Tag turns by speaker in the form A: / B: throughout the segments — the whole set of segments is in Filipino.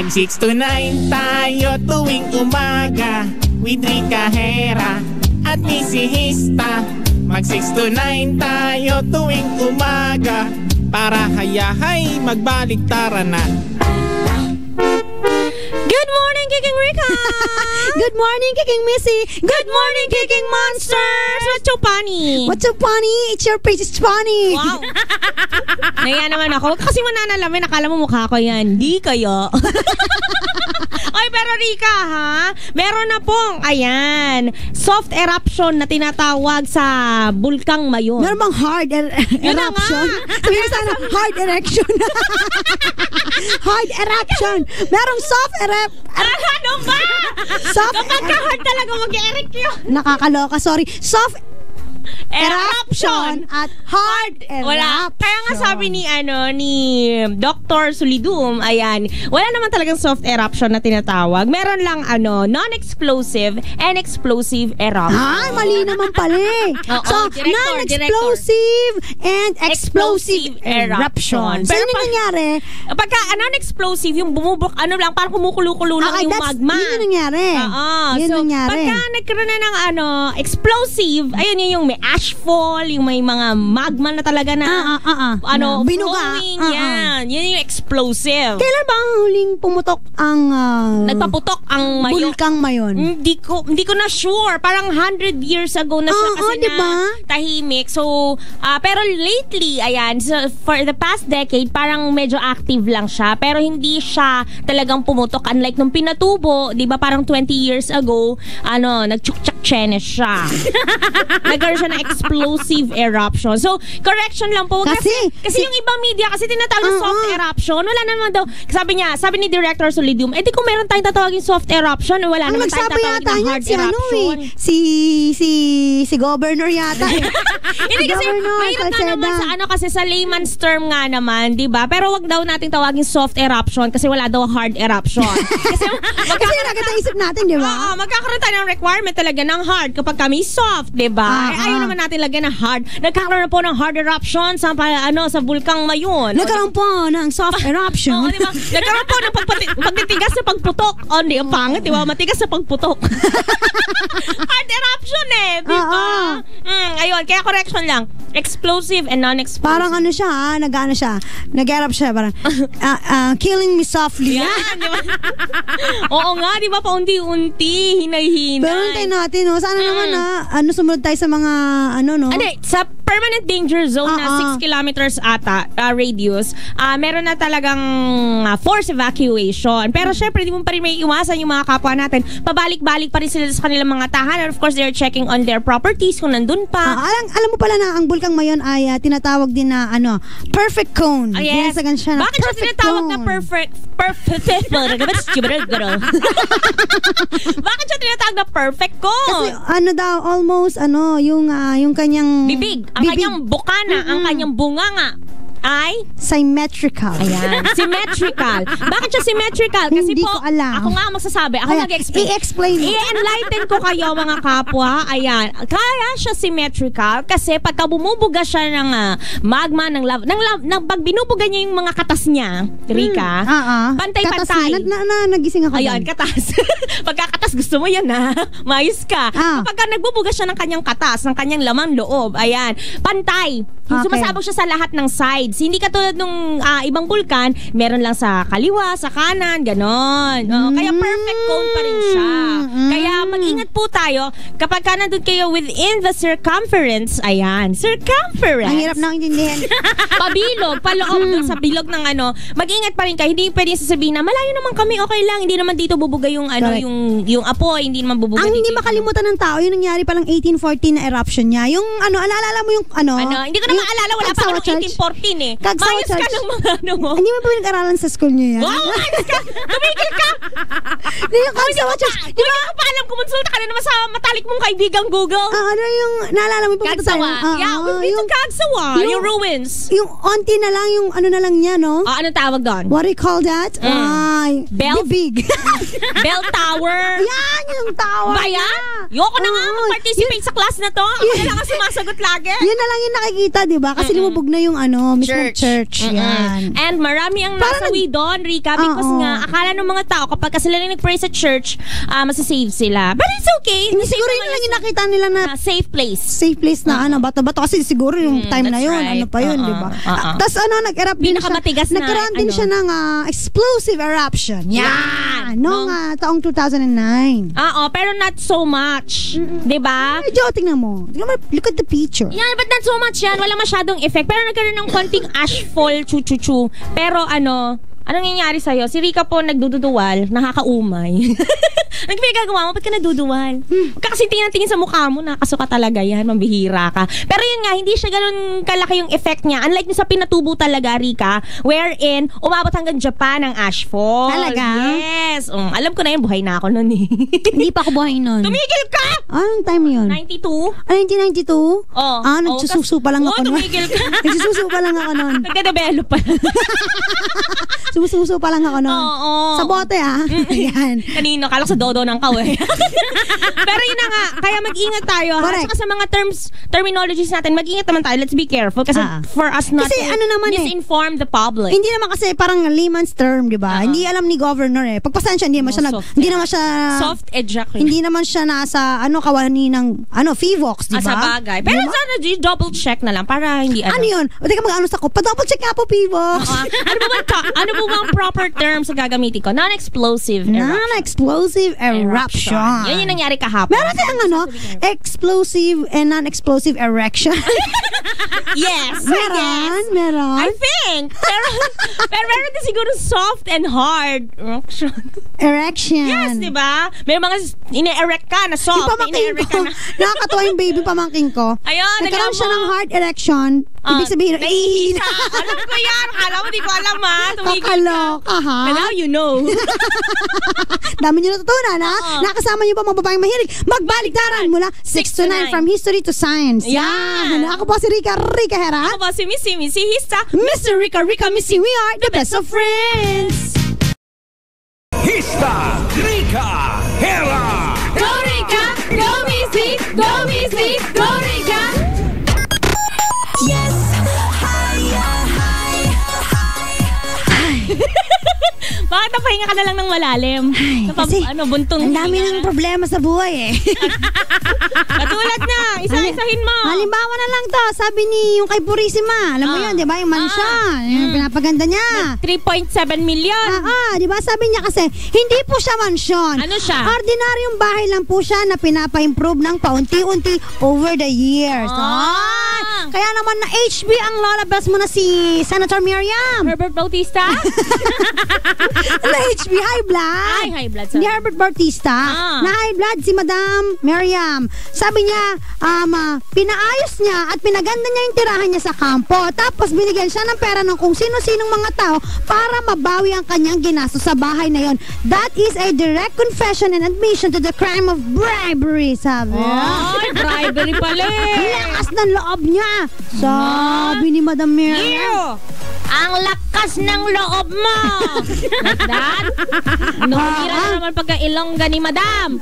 A: Mag 6 to 9 tayo tuwing umaga with Rica Hera at Missy Hista. Mag 6 to 9 tayo tuwing umaga para hayahay magbaliktaran na.
B: Good morning, Kiking Rica!
C: Good morning, Kiking Missy!
B: Good morning, Kiking Monsters! What's up, Pani?
C: What's up, Pani? It's your precious Pani!
B: Wow! Naya naman ako. Kasi mananalamin, nakala mo mukha ko yan. Di kayo. Ay, pero Rica, ha? Meron na pong, ayan, soft eruption na tinatawag sa Bulkang Mayon.
C: Meron bang hard eruption? Sabi mo sana, hard erection. Hard eruption. Merong soft
B: ano ba?
C: Soft
B: kapag ka-hard talaga mag-erect yun.
C: Nakakaloka, sorry. Soft eruption at hard eruption.
B: Wala. Kaya nga sabi ni Dr. Solidum, ayan, wala naman talagang soft eruption na tinatawag. Meron lang non-explosive and explosive eruption.
C: Ay, mali naman pala eh. So, non-explosive and explosive eruption.
B: Pero
C: ano nangyari?
B: Pagka non-explosive, yung bumubok, parang kumukulo-kulo lang yung magma.
C: Yun yung nangyari. Yun nangyari.
B: Pagka nagkaroon na ng explosive, ayun yung may ashfall, yung may mga magma na talaga na
C: binuga.
B: Flowing, yan. Yun yung explosive.
C: Kailan ba ang huling pumutok ang
B: nagpaputok ang
C: Bulkang Mayon?
B: Hindi ko na sure. Parang 100 years ago na siya kasi
C: diba?
B: tahimik. So, pero lately, ayan, so for the past decade, parang medyo active lang siya. Pero hindi siya talagang pumutok. Unlike nung pinatubo, di ba parang 20 years ago, nagchuk-chak-chenes siya. Nagkaroon siya ng explosive eruption. So, correction lang po. Kasi yung ibang media, kasi tinatawag na soft eruption, wala naman daw. Sabi ni Director Solidium, di kung meron tayong tatawagin soft eruption, wala naman tayong tatawagin na hard eruption.
C: Si Governor yata eh.
B: Hindi kasi, mahirap nga naman kasi sa layman's term nga naman, di ba? Pero wag daw nating tawagin soft eruption kasi wala daw hard eruption. Kasi
C: nagkataisip natin, di ba?
B: Magkakaroon tayo ng requirement talaga ng hard kapag kami soft, di ba? Ayaw naman natin lagyan ng hard. Nagkakaroon na po ng hard eruption sa Bulkang Mayon.
C: Nagkaroon po ng soft eruption.
B: Di ba? Nagkaroon po ng pagtitigas sa pagputok. Di ang pangit, di ba? Matigas sa pagputok. Hard eruption di ba? Ayun, kaya correction lang. Explosive and non-explosive.
C: Parang siya, nag-erupt siya, parang killing me softly.
B: Yan, di ba? Oo nga, di ba? Paunti-unti, hinay-hinay.
C: Pero tayo natin, sana naman sumunod tayo sa mga
B: sa permanent danger zone na 6 kilometers ata radius, meron na talagang forced evacuation. Pero syempre, di mo pa rin may iwasan yung mga kapwa natin. Pabalik-balik pa rin sila sa kanilang mga tahanan. Of course, they're checking on their properties kung nandun pa.
C: Alam mo pala na ang Bulkang Mayon ay tinatawag din na perfect cone.
B: Yes.
C: Siya na
B: bakit siya tinatawag na perfect? Bakit siya tinatawag na perfect cone?
C: Kasi almost yung kanyang
B: bibig. Ang kanyang bukana, ang kanyang bunganga ay
C: symmetrical.
B: Ayan, symmetrical. Bakit siya symmetrical? Kasi
C: hindi ko alam.
B: Ako nga magsasabi. Ako mag-explain.
C: I-explain.
B: I-enlighten ko kayo mga kapwa. Ayan. Kaya siya symmetrical kasi pagka bumubuga siya ng magma, pag binubuga niya yung mga katas niya, Rica, pantay-pantay.
C: Nagising ako.
B: Ayan, katas. Pagka katas, gusto mo yan mayos ka. Pagka nagbubuga siya ng kanyang katas, ng kanyang lamang loob, ayan, pantay. Sumasabog siya sa lahat ng sides. Hindi katulad nung ibang bulkan, meron lang sa kaliwa, sa kanan, ganon. Kaya perfect cone pa rin siya. Kaya mag-ingat po tayo kapag nandun kayo within the circumference. Ayan, circumference.
C: Ang hirap nang intindihan.
B: Pabilog, paloob dun sa bilog ng mag-ingat pa rin kayo. Hindi pwede sasabihin na malayo naman kami, okay lang. Hindi naman dito bubuga yung yung apoy, hindi naman bubuga.
C: Ang hindi makalimutan ng tao, yung nangyari palang 1814 na eruption niya. Yung alala mo yung
B: hindi ko na maalala, wala pa ako 1814 eh. Mayos ka ng mga mo.
C: Hindi mo pa pinag-aralan sa school niyo yan?
B: Wow, mayos ka! Tumigil ka!
C: Hindi yung Kagsawa Church.
B: Di ba ka pa alam, kumonsulta ka na naman sa matalik mong kaibigang Google.
C: Yung, naalala mo yung
B: Kagsawa. Yung Kagsawa. Yung ruins.
C: Yung onti na lang, yung na lang niya, no?
B: Anong tawag doon?
C: What do you call that?
B: Bell?
C: Big.
B: Bell Tower.
C: Yan, yung tower.
B: Ba yan? Yoko na nga mag-participate sa class na to. Ako na lang ang sumasagot lagi.
C: Yun na lang yung nakikita di ba? Kasi lumubog na yung mismong church. Yan.
B: And marami ang nasawi doon, Rika, because nga, akala ng mga tao, kapag sila lang nag-pray sa church, masasave sila. But it's okay.
C: Hindi siguro yun lang yung nakita nila na
B: safe place.
C: Safe place na bato-bato. Kasi siguro yung time na yun,
B: right.
C: pa yun, di ba? Tapos nag-erupt din siya. Nagkaroon din siya ng explosive eruption. Yan! Noong taong 2009.
B: Pero not so much. Di ba?
C: Medyo, tingnan mo. Look at the picture.
B: Yan, but not so much yan. Wala masyadong effect. Pero nagkaroon ng konting ashfall, chu-chu-chu. Pero anong nangyayari sa'yo? Si Rika po nagdududuwal, nakakaumay. Ano pinagagawa mo? Ba't ka naduduwal? Kasi tingin sa mukha mo, nakasuka talaga yan, mambihira ka. Pero yun nga, hindi siya ganun kalaki yung effect niya. Unlike sa pinatubo talaga, Rika, wherein umabot hanggang Japan ang ashfall.
C: Talaga?
B: Yes. Alam ko na yun, buhay na ako nun eh.
C: Hindi pa ako buhay nun.
B: Tumigil ka!
C: Anong time yun?
B: 92?
C: 1992? Nagsususo pa lang ako nun.
B: Tumigil ka.
C: Nagsususo pa lang ako nun.
B: Nagka-develop pa.
C: Sumususo pa lang ako nun. Sa bote Yan.
B: Kanino? Kala ko sa dodo ng kawe. Pero yun na nga, kaya mag-ingat tayo. At saka sa mga terminologies natin, mag-ingat naman tayo. Let's be careful kasi for us not
C: kasi,
B: to misinform the public.
C: Hindi naman kasi parang layman's term, di ba? Hindi alam ni governor Pagpasan siya, hindi naman siya
B: soft ejaculate.
C: Hindi naman siya nasa kawani ng FIVOX, di ba?
B: Sa bagay. Pero sana double check na lang para hindi
C: Ano yun? Teka, mag-ano sa ko. Pa-double check nga po, FIVOX.
B: Ano ba ang proper term sa gagamitin ko? Non-explosive eruption.
C: Non-explosive eruption.
B: Yan yung nangyari kahapon.
C: Meron tayong explosive and non-explosive erection.
B: Yes.
C: Meron.
B: I think. Pero meron din siguro soft and hard
C: erection.
B: Yes, di ba? May mga ine-erect ka na soft.
C: Yung pamangkin ko, nakakatawa yung baby pamangkin ko.
B: Ayun,
C: nagkaroon siya ng hard erection. Ibig sabihin,
B: naiihina. Alam ko yan. Akala mo, di ko alam Tumigil
C: kakaloka, ha?
B: And now you know.
C: Dami nyo natutunan, ha? Nakasama nyo pa mga babaeng mahilig. Magbaliktaran mula 6 to 9 from history to science.
B: Yan.
C: Ako po si Rika Hera.
B: Ako po si Missy Hista.
C: Mr. Rika Missy, we are the best of friends.
D: Hista Rika Hera.
B: Go Rika, go Missy, go Missy, go Rika.
E: Yes.
B: Bakit napahinga ka na lang ng malalim?
C: Kasi
B: buntong
C: ang dami ng problema sa buhay
B: Katulad na, isa-isahin mo.
C: Halimbawa na lang to, sabi ni yung kay Purisima. Alam mo yun, di ba? Yung mansyon. Yung pinapaganda niya.
B: 3.7 million.
C: Di ba? Sabi niya kasi, hindi po siya mansyon.
B: Ano siya?
C: Ordinaryong bahay lang po siya na pinapa-improve ng paunti-unti over the years. Kaya naman na HB ang lalabas mo na si Senator Miriam.
B: Herbert Bautista?
C: Na HB, high blood.
B: High blood.
C: Ni Herbert Bautista. Na high blood si Madam Miriam. Sabi niya, pinaayos niya at pinaganda niya yung tirahan niya sa kampo. Tapos binigyan siya ng pera ng kung sino-sinong mga tao para mabawi ang kanyang ginastos sa bahay na yon. That is a direct confession and admission to the crime of bribery, sabi.
B: Bribery pala
C: Lakas ng loob niya. Sabi ni Madam Miriam.
B: Ang lakas ng loob mo. Like that? Numira na naman pagka-ilongga ni Madam.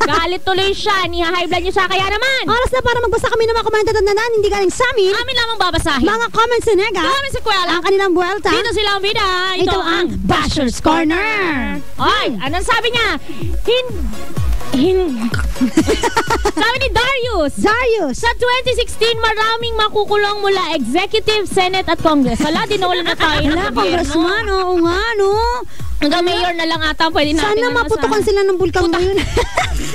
B: Galit tuloy siya. Ni-high blood niyo sa kaya naman.
C: Oras na para magbasa kami ng mga komento at nandan. Hindi galing sa amin.
B: Amin lamang babasahin.
C: Mga comments sa nega.
B: Comments sa kwela.
C: Ang kanilang buwelta.
B: Dito sila ang bida.
C: Ito ang Basher's Corner.
B: Ay, anong sabi niya? Sabi ni Darius, sa 2016 maraming makukulong mula executive, senate at congress. Wala, dinawala na tayo.
C: Wala, congressman, oo nga, no?
B: Hanggang mayor na lang ata pwede natin.
C: Sana maputukan sila ng bulkan ngayon.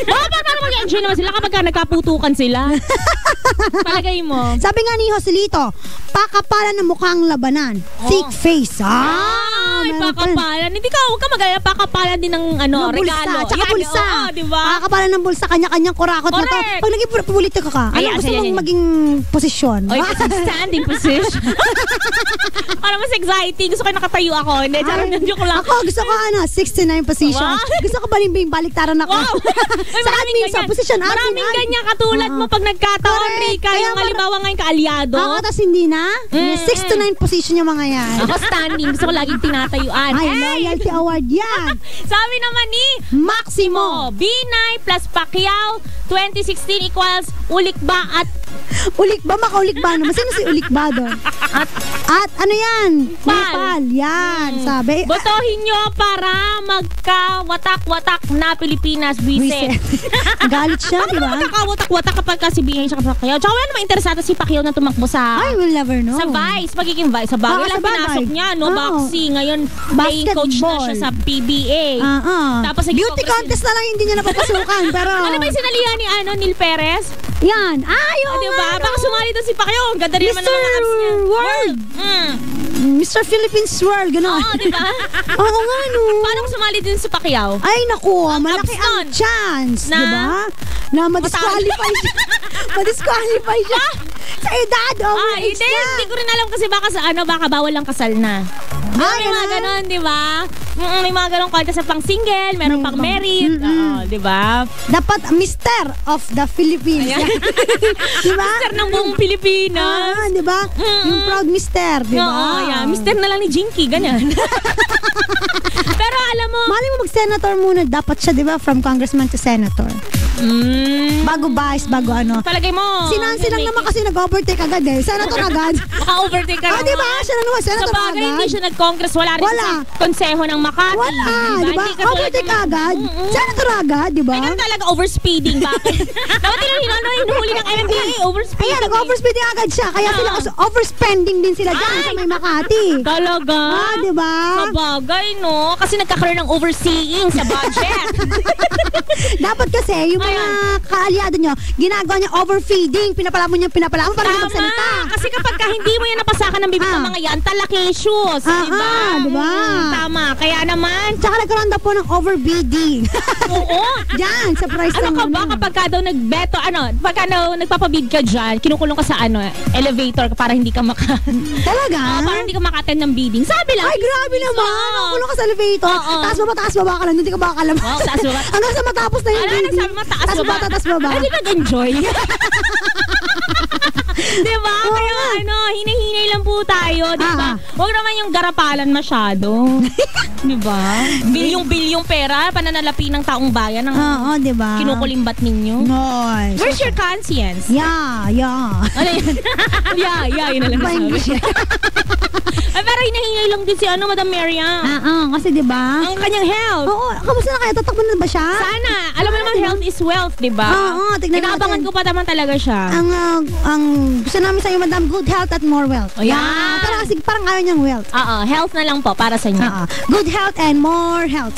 B: Paano mag-enjoy naman sila kapag nagkaputukan sila? Palagay mo.
C: Sabi nga ni Joselito, pakapalan ng mukhang labanan. Thick face.
B: Ay, pakapalan. Hindi ka, huwag ka mag-alala. Pakapalan din ng regalo.
C: Tsaka bulsa.
B: Diba?
C: Pakapalan ng bulsa, kanya-kanyang kurakot na to. Pag naging politika ka, anong gusto mong maging posisyon?
B: Oy, standing position. Parang mas exciting. Gusto ko nakatayo ako. Hindi, joke lang.
C: Ako, gusto ko 69 position.
B: Wow.
C: Gusto ko balimbing baliktaran ako.
B: Wow.
C: Sa admin, sa position admin.
B: Maraming ganyan katulad mo pag nagkataon, Rika. Yung halimbawa ngayon kaalyado.
C: Ako, tas hindi na. 6 to 9 position yung mga yan.
B: Ako standing. Gusto ko laging tinatayuan.
C: Ay, loyalty award yan.
B: Sabi naman ni Maximo, Binay plus Pacquiao 2016 equals Ulikba at
C: Ulikba, makaulikba naman. Sino si Ulikba doon? At ano yan? Nepal. Yan, sabi.
B: Botohin nyo para magka-watak-watak na Pilipinas, Buisit.
C: Galit siya, di ba?
B: Magkaka-watak-watak kapag kasi BH siya kapag Pacquiao. Tsaka wala naman interesado si Pacquiao na tumakbo sa...
C: I will never know.
B: Sa Vice, magiging Vice. Sa bagay lang pinasok niya, no? Boxing. Ngayon, playing coach na siya sa PBA. Tapos
C: beauty contest na lang hindi niya napapasukan. Pero...
B: Ano ba yung sinalihan ni Neil Perez?
C: Yan. Ayun.
B: Diba? Baka sumali doon si Pacquiao. Ang ganda rin naman ng mga abs niya.
C: World. Mr. Philippines World, gano'n.
B: Oo, diba?
C: Oo nga, no.
B: Paano sumali din si Pacquiao?
C: Ay, naku. Malaki ang chance.
B: Na?
C: Diba? Na madisqualify siya. Madisqualify siya. Sa edad.
B: Hindi ko rin alam kasi baka bawal lang kasal na. May mga ganon, di ba? May mga ganon contest sa pang single, meron pang married. Di ba?
C: Dapat Mr. of the Philippines. Di ba?
B: Mr. ng buong Pilipinas.
C: Di ba? Yung proud Mr. Di ba?
B: Oo, yeah. Mr. na lang ni Jinky, ganyan. Pero alam mo,
C: mali mo mag-senator muna. Dapat siya, di ba? From congressman to senator. Bago vice, bago ano.
B: Palagay mo.
C: Si Nancy lang naman kasi nag-overtake agad eh. Senator agad.
B: Maka-overtake ka
C: di ba? Siya na naman, senator agad.
B: Sa bagay, hindi siya nag-congress. Wala rin sa konseho ng Makati.
C: Wala, di ba? Overtake agad. Senator agad, di ba?
B: Ay, ganun talaga overspeeding. Bakit? Dapat hinuhuli ng MMDA. Overspeeding.
C: Ayan, nag-overspeeding agad siya. Kaya sila overspending din sila dyan sa may Makati.
B: Talaga?
C: Di ba?
B: Sa bagay, no? Kasi nagkakaroon ng overseeing sa budget.
C: Dapat kasi, yung mga kaalyado nyo, ginagawa niya overfeeding. Pinapala mo para magsalita.
B: Kasi kapag hindi mo yan napasakan ng bibig ng mga yan, talakisius. Diba?
C: Diba?
B: Tama. Kaya naman.
C: Tsaka nagkaroon daw po ng overbidding.
B: Oo.
C: Diyan, sa price
B: ano ka ba kapag ka daw nagbeto, pagka nagpapabid ka dyan, kinukulong ka sa elevator para hindi ka
C: Talaga?
B: para hindi ka maka-attend ng bidding. Sabi lang.
C: Ay, grabe naman. Kulong ka sa elevator. Taas baba ka lang. Hindi ka makakalabas.
B: Taas baba.
C: Hanggang sa matapos na yung bidding.
B: Sabi mo, taas baba.
C: Ay,
B: di nag-enjoy. Diba? Kaya hinahinay lang po tayo. Diba? Huwag naman yung garapalan masyado. Diba? Bilyong-bilyong pera, pananalapi ng taong bayan ng
C: diba?
B: Kinukulimbat ninyo.
C: Nice.
B: Where's your conscience?
C: Yeah.
B: Ano yun? yun na lang nasabi. Pero hinahinay lang din si Madam Miriam.
C: Kasi diba?
B: Ang kanyang health.
C: Oo, kamusta na kaya? Tatakbo na ba siya?
B: Sana. Alam mo naman, health is wealth, diba?
C: Oo, tignan natin.
B: Inaabangan ko pa naman talaga siya.
C: Ang gusto namin sa'yo, Madam, good health at more wealth.
B: Yeah.
C: Pero kasi parang ayaw niyang wealth.
B: Health na lang po para sa inyo.
C: Good health and more health.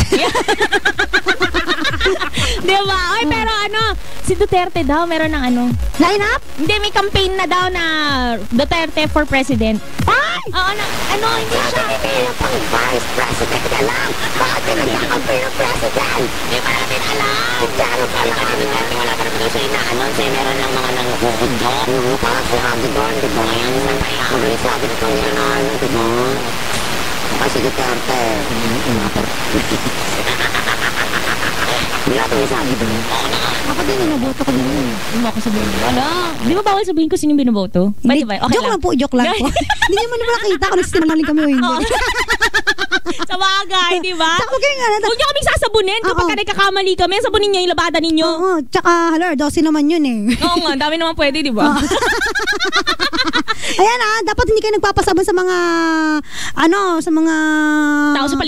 B: Diba? Ay, pero si Duterte daw, meron ng
C: line up?
B: Hindi, may campaign na daw na Duterte for president.
C: Ay!
B: Oo, hindi siya.
C: Hindi pang vice president ka lang. Bakit pinagkakampay ng president? Hindi pa namin alam. Diyan ang pala namin natin. Wala pa naman sa ina-announce. Meron lang mga nanguhukod doon. Parang sinabi doon. Diba? Yan sa kaya. Ang sabi na kong gano'n. Diba? Kasi Duterte. Wala ito yung sabi doon. Ako din, binoboto ko din.
B: Hindi mo ako sabihin. Di ba bawal sabihin ko sino yung binoboto? Okay
C: joke lang po. Hindi naman nakita kung sinungaling kami o hindi.
B: Sa bagay, di ba?
C: Huwag
B: niyo kaming sasabunin. Kapag nagkakamali kami, sabunin niyo yung labada ninyo.
C: Oo, tsaka, dosi naman yun eh.
B: Oo nga, dami naman pwede, di ba?
C: Ayan dapat hindi kayo nagpapasabon sa mga, sa mga
B: tao sa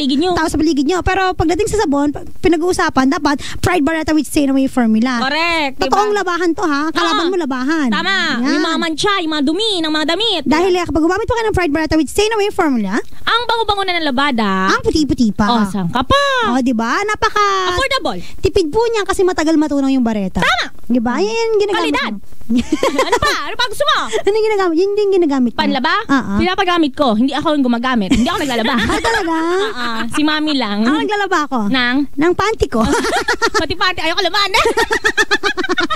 B: paligid nyo.
C: Pero pagdating sa sabon, pinag-uusapan, dapat Pride Barretta with Stay Away formula.
B: Correct.
C: Totoong labahan to kalaban mo labahan.
B: Tama. Yan. Yung mga mancha, yung mga dumi ng mga damit.
C: Dahil kapag gumamit po kayo ng Pride Barretta with Stay Away formula,
B: ang bango-bango na ng labada.
C: Ang puti-puti pa.
B: Saan ka pa?
C: Diba? Napaka
B: affordable.
C: Tipid po niyan kasi matagal matunaw yung bareta.
B: Tama.
C: Diba? Yan yung ginagamit.
B: Kalidad. Ano pa gusto mo?
C: Ano yung ginagamit? Yun din ginagamit mo.
B: Panlaba? Pinapagamit ko. Hindi ako yung gumagamit. Hindi ako naglalaba.
C: Talaga?
B: Si mami lang.
C: Ang naglalaba ako? Nang panty ko.
B: Pati panty. Ayoko laban.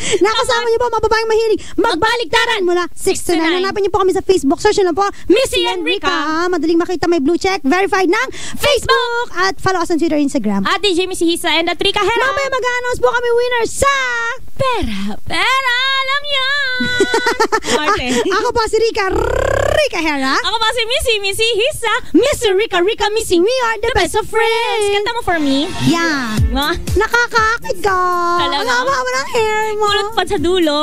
C: Nakasama niyo po mga babaeng mahilig magbaliktaran mula 6 to 9. Hanapin niyo po kami sa Facebook. Search niyo lang po Missy Enrica. Madaling makita, may blue check. Verified ng Facebook. At follow us on Twitter, Instagram.
B: At DJ Missy Hisa and at Rika Hera.
C: Mamaya mag-announce po kami winner sa
B: Pera, alam yan.
C: Ako po si Rika. Rika Hera.
B: Ako pa si Missy Hisa.
C: Mr. Rika, Missy. We are the best of friends.
B: Kanta mo for me.
C: Yeah. Nakakaakit ka.
B: Talaga?
C: Ang haba ng hair mo.
B: Kulot pa sa dulo.